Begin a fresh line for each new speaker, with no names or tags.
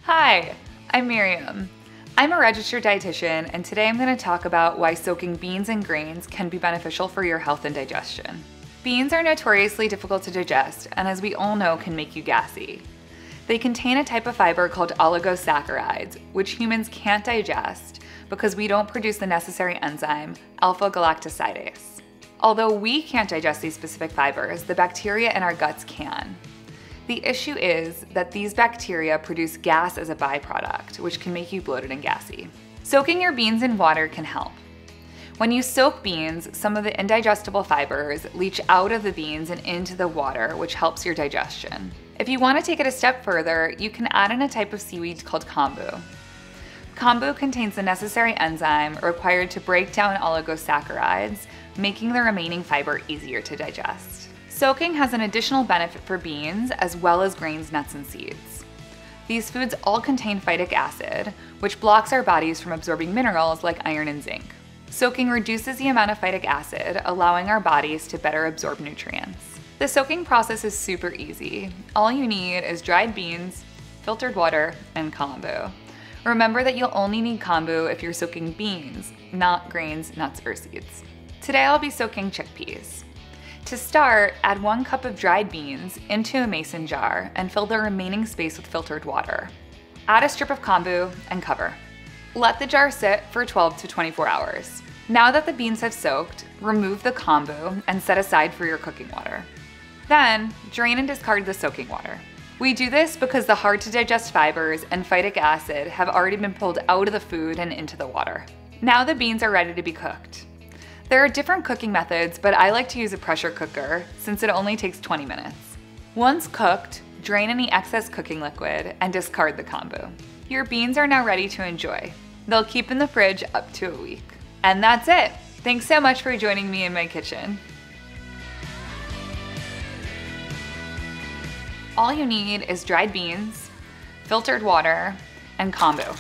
Hi, I'm Miriam. I'm a registered dietitian, and today I'm going to talk about why soaking beans and grains can be beneficial for your health and digestion. Beans are notoriously difficult to digest, and as we all know, can make you gassy. They contain a type of fiber called oligosaccharides, which humans can't digest because we don't produce the necessary enzyme, alpha-galactosidase. Although we can't digest these specific fibers, the bacteria in our guts can. The issue is that these bacteria produce gas as a byproduct, which can make you bloated and gassy. Soaking your beans in water can help. When you soak beans, some of the indigestible fibers leach out of the beans and into the water, which helps your digestion. If you want to take it a step further, you can add in a type of seaweed called KOMBU. KOMBU contains the necessary enzyme required to break down oligosaccharides, making the remaining fiber easier to digest. Soaking has an additional benefit for beans as well as grains, nuts, and seeds. These foods all contain phytic acid, which blocks our bodies from absorbing minerals like iron and zinc. Soaking reduces the amount of phytic acid, allowing our bodies to better absorb nutrients. The soaking process is super easy. All you need is dried beans, filtered water, and KOMBU. Remember that you'll only need KOMBU if you're soaking beans, not grains, nuts, or seeds. Today I'll be soaking chickpeas. To start, add 1 cup of dried beans into a mason jar and fill the remaining space with filtered water. Add a strip of KOMBU and cover. Let the jar sit for 12 to 24 hours. Now that the beans have soaked, remove the KOMBU and set aside for your cooking water. Then, drain and discard the soaking water. We do this because the hard-to-digest fibers and phytic acid have already been pulled out of the food and into the water. Now the beans are ready to be cooked. There are different cooking methods, but I like to use a pressure cooker since it only takes 20 minutes. Once cooked, drain any excess cooking liquid and discard the KOMBU. Your beans are now ready to enjoy. They'll keep in the fridge up to a week. And that's it! Thanks so much for joining me in my kitchen. All you need is dried beans, filtered water, and KOMBU.